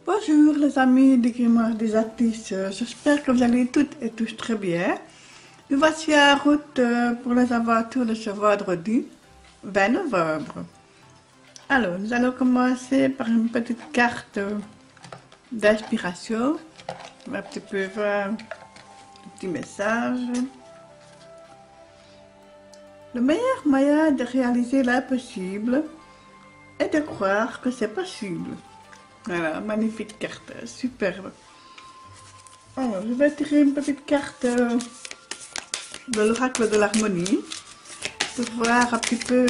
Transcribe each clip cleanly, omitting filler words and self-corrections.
Bonjour les amis du Grimoire des artistes, j'espère que vous allez toutes et tous très bien. Nous voici en route pour les aventures de ce vendredi 20 novembre. Alors, nous allons commencer par une petite carte d'inspiration. On va un petit peu voir un petit message. Le meilleur moyen de réaliser l'impossible est de croire que c'est possible. Voilà, magnifique carte, superbe. Alors, je vais tirer une petite carte de l'oracle de l'harmonie pour voir un petit peu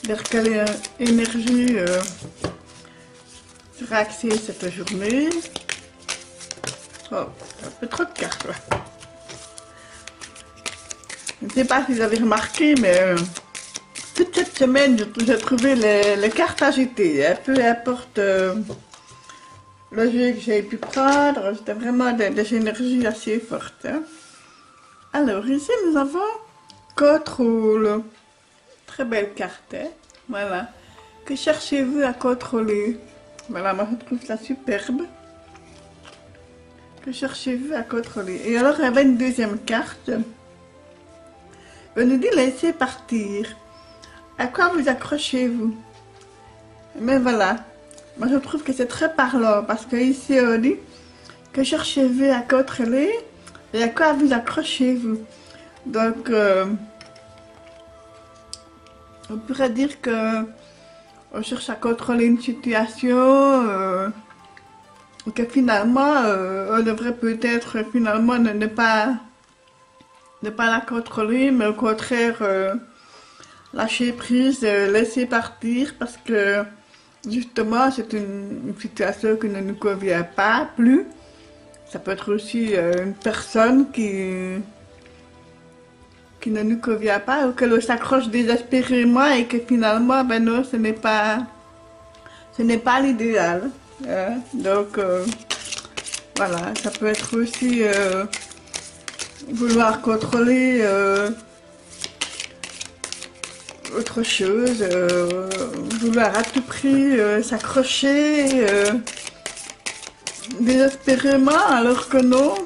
vers quelle énergie sera axée cette journée. Oh, un peu trop de cartes là. Je ne sais pas si vous avez remarqué, mais toute cette semaine, j'ai trouvé les cartes agitées, hein, peu importe le jeu que j'ai pu prendre, c'était vraiment des énergies assez fortes. Hein. Alors, ici, nous avons contrôle. Très belle carte, hein. Voilà. Que cherchez-vous à contrôler? Voilà, moi je trouve ça superbe. Que cherchez-vous à contrôler? Et alors, il y avait une deuxième carte. On nous dit laissez partir. À quoi vous accrochez-vous? Mais voilà, moi je trouve que c'est très parlant parce que ici on dit que cherchez-vous à contrôler et à quoi vous accrochez-vous. Donc on pourrait dire que on cherche à contrôler une situation et que finalement on devrait peut-être finalement ne pas la contrôler, mais au contraire lâcher prise, laisser partir parce que justement c'est une situation qui ne nous convient pas plus. Ça peut être aussi une personne qui ne nous convient pas ou que l'on s'accroche désespérément et que finalement ben non, ce n'est pas l'idéal. Hein. Donc voilà, ça peut être aussi vouloir contrôler autre chose, vouloir à tout prix s'accrocher désespérément alors que non,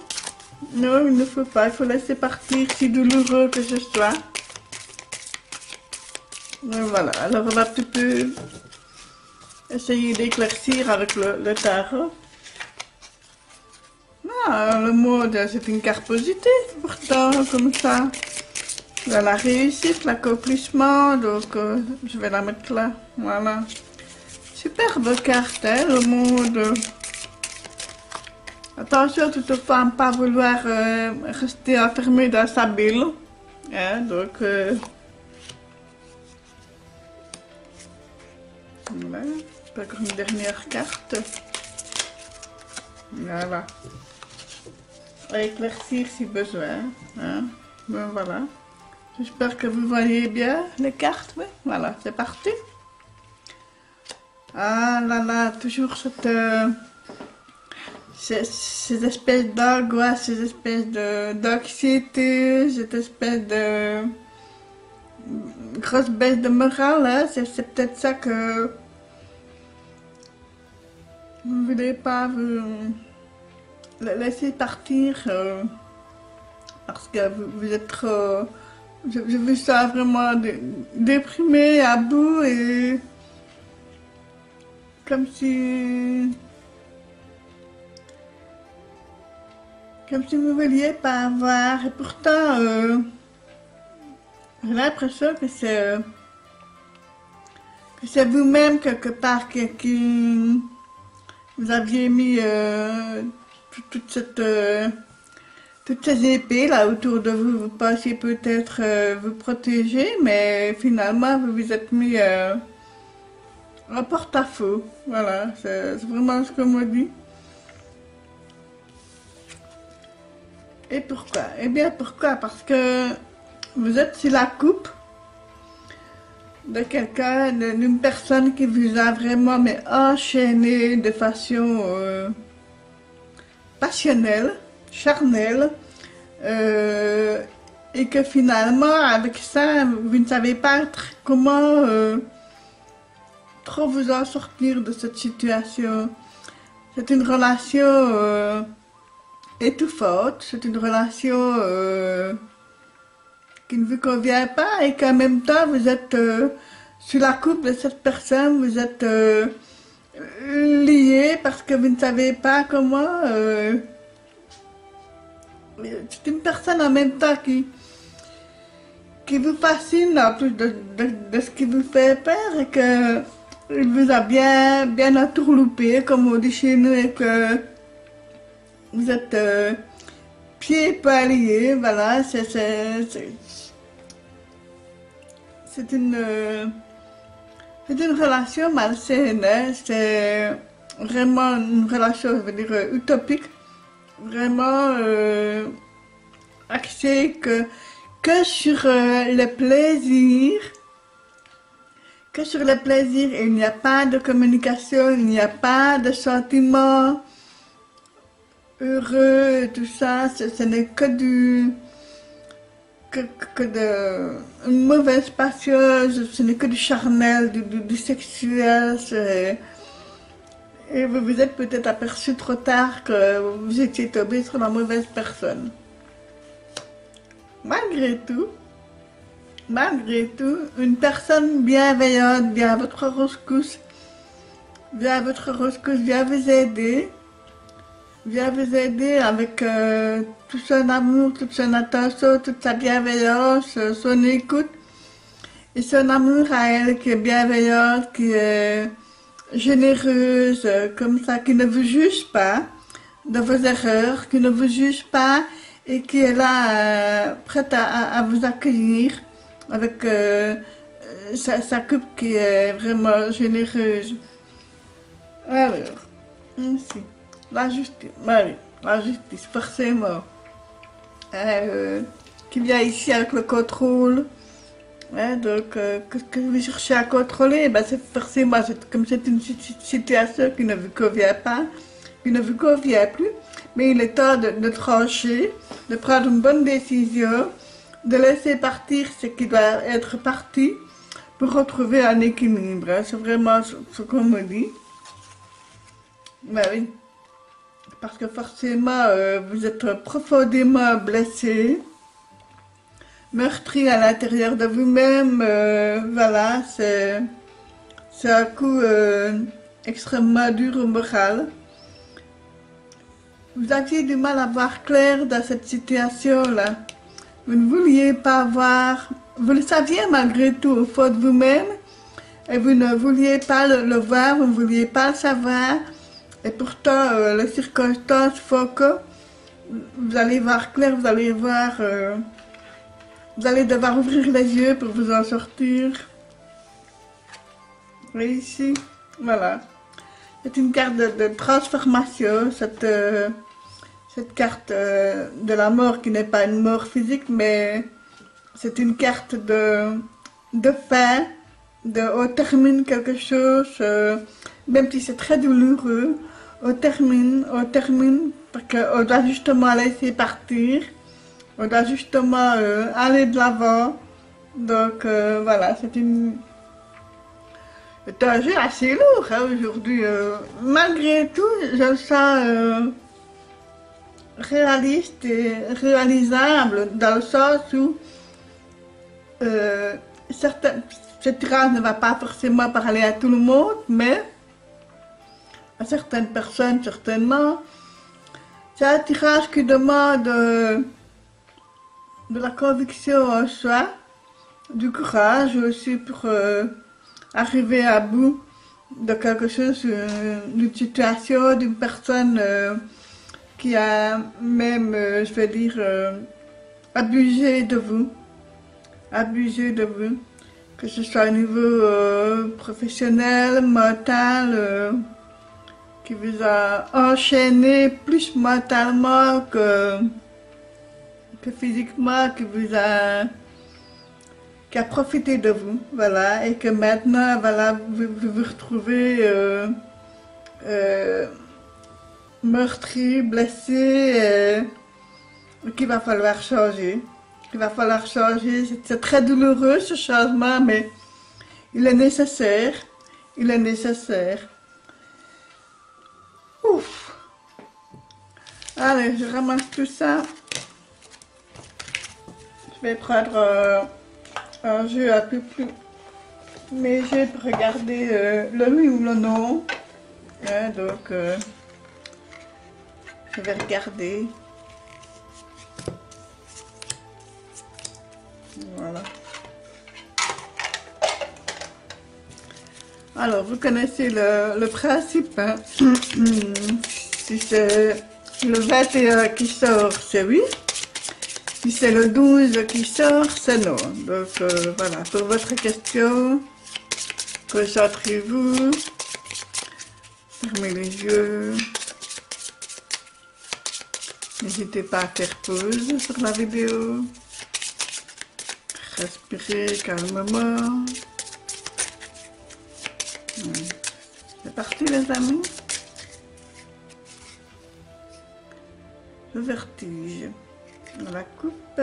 non il ne faut pas, il faut laisser partir si douloureux que ce soit. Et voilà, alors on va un petit peu essayer d'éclaircir avec le tarot. Ah, le mode c'est une carte positive pourtant comme ça. La réussite, l'accomplissement, donc je vais la mettre là, voilà. Superbe carte, hein, le monde. Attention toutefois à ne pas vouloir rester enfermé dans sa bulle, hein, donc voilà, encore une dernière carte. Voilà. On va éclaircir si besoin, hein, ben voilà. J'espère que vous voyez bien les cartes, oui. Voilà, c'est parti. Ah là là, toujours ces espèces d'angoisse, ces espèces d'anxiété, cette espèce de grosse baisse de morale, hein. C'est peut-être ça que vous ne voulez pas vous laisser partir parce que vous êtes trop... Je me sens vraiment déprimée, à bout et comme si vous ne vouliez pas avoir. Et pourtant, j'ai l'impression que c'est vous-même quelque part qui vous aviez mis toutes ces épées là autour de vous, vous pensiez peut-être vous protéger, mais finalement vous vous êtes mis en porte-à-faux. Voilà, c'est vraiment ce qu'on me dit. Et pourquoi? Eh bien pourquoi? Parce que vous êtes sur la coupe de quelqu'un, d'une personne qui vous a vraiment mais enchaîné de façon passionnelle, charnelle, et que finalement avec ça vous ne savez pas comment trop vous en sortir de cette situation. C'est une relation étouffante, c'est une relation qui ne vous convient pas et qu'en même temps vous êtes sur la coupe de cette personne, vous êtes liés parce que vous ne savez pas comment. C'est une personne en même temps qui vous fascine en plus de ce qui vous fait peur et que il vous a bien entourloupé, comme on dit chez nous, et que vous êtes pieds et poings liés, voilà, c'est une relation malsaine, hein. C'est vraiment une relation, je veux dire, utopique, vraiment axée que sur le plaisir, il n'y a pas de communication, il n'y a pas de sentiments heureux, tout ça, ce n'est que une mauvaise passion, ce n'est que du charnel, du sexuel, et vous vous êtes peut-être aperçu trop tard que vous étiez tombé sur la mauvaise personne. Malgré tout, une personne bienveillante vient à votre rescousse, vient vous aider avec tout son amour, toute son attention, toute sa bienveillance, son écoute, et son amour à elle qui est bienveillante, qui est généreuse, comme ça, qui ne vous juge pas de vos erreurs, qui ne vous juge pas et qui est là, prête à vous accueillir avec sa coupe qui est vraiment généreuse. Alors, ici, la justice, forcément, qui vient ici avec le contrôle. Hein, donc, que vous cherchez à contrôler, ben c'est forcément, comme c'est une situation qui ne vous convient pas, qui ne vous convient plus, mais il est temps de trancher, de prendre une bonne décision, de laisser partir ce qui doit être parti pour retrouver un équilibre. Hein. C'est vraiment ce qu'on me dit. Ben oui, parce que forcément, vous êtes profondément blessé, meurtri à l'intérieur de vous-même, voilà, c'est un coup extrêmement dur au moral. Vous aviez du mal à voir clair dans cette situation-là. Vous ne vouliez pas voir, vous le saviez malgré tout au fond de vous-même, et vous ne vouliez pas le voir, vous ne vouliez pas le savoir, et pourtant les circonstances font que vous allez voir clair, vous allez devoir ouvrir les yeux pour vous en sortir. Et ici, voilà. C'est une carte de transformation, cette carte de la mort qui n'est pas une mort physique, mais c'est une carte de fin, on termine quelque chose, même si c'est très douloureux, on termine, parce qu'on doit justement laisser partir. On doit justement aller de l'avant. Donc voilà, c'est un jeu assez lourd hein, aujourd'hui. Malgré tout, je le sens réaliste et réalisable dans le sens où ce tirage ne va pas forcément parler à tout le monde, mais à certaines personnes certainement. C'est un tirage qui demande de la conviction en soi, du courage aussi pour arriver à bout de quelque chose, d'une situation, d'une personne qui a même, je vais dire, abusé de vous, que ce soit au niveau professionnel, mental, qui vous a enchaîné plus mentalement que physiquement, qui a profité de vous, voilà, et que maintenant, voilà, vous vous retrouvez meurtri, blessé, qu'il va falloir changer. C'est très douloureux ce changement, mais il est nécessaire. il est nécessaire. Ouf. Allez, je ramasse tout ça. Je vais prendre un jeu un peu plus léger pour regarder le oui ou le non. Hein, donc, je vais regarder. Voilà. Alors, vous connaissez le principe. Hein? Si c'est le 21 qui sort, c'est oui. Si c'est le 12 qui sort, c'est non. Donc, voilà, pour votre question, concentrez-vous. Fermez les yeux. N'hésitez pas à faire pause sur la vidéo. Respirez calmement. C'est parti les amis. Le vertige, la coupe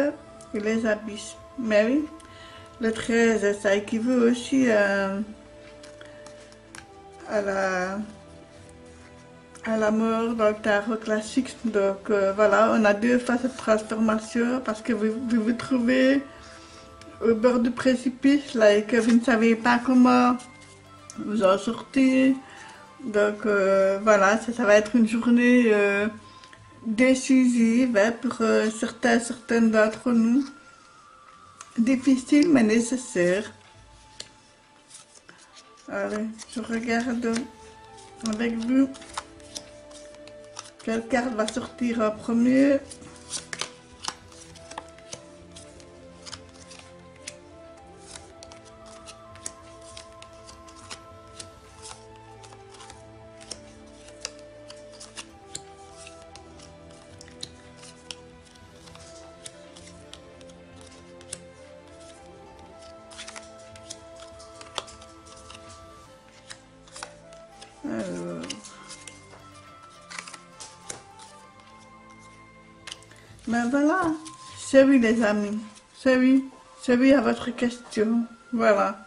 et les abysses. Mais oui, le 13, ça équivaut aussi à la mort dans le tarot classique. Donc voilà, on a deux phases de transformation parce que vous vous trouvez au bord du précipice là, et que vous ne savez pas comment vous en sortir. Donc voilà, ça va être une journée décisive hein, pour certaines d'entre nous. Difficile mais nécessaire. Allez, je regarde avec vous quelle carte va sortir en premier. Alors, ben voilà, c'est oui les amis, c'est oui à votre question, voilà.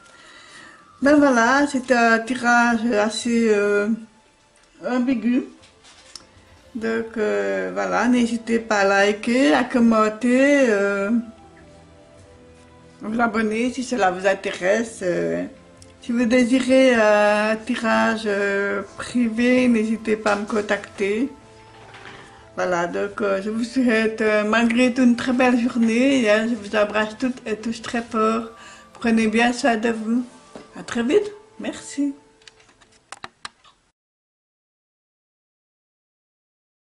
Ben voilà, c'est un tirage assez ambigu, donc voilà, n'hésitez pas à liker, à commenter, vous abonner si cela vous intéresse. Si vous désirez un tirage privé, n'hésitez pas à me contacter. Voilà, donc je vous souhaite malgré tout une très belle journée. Hein, je vous embrasse toutes et tous très fort. Prenez bien soin de vous. À très vite. Merci.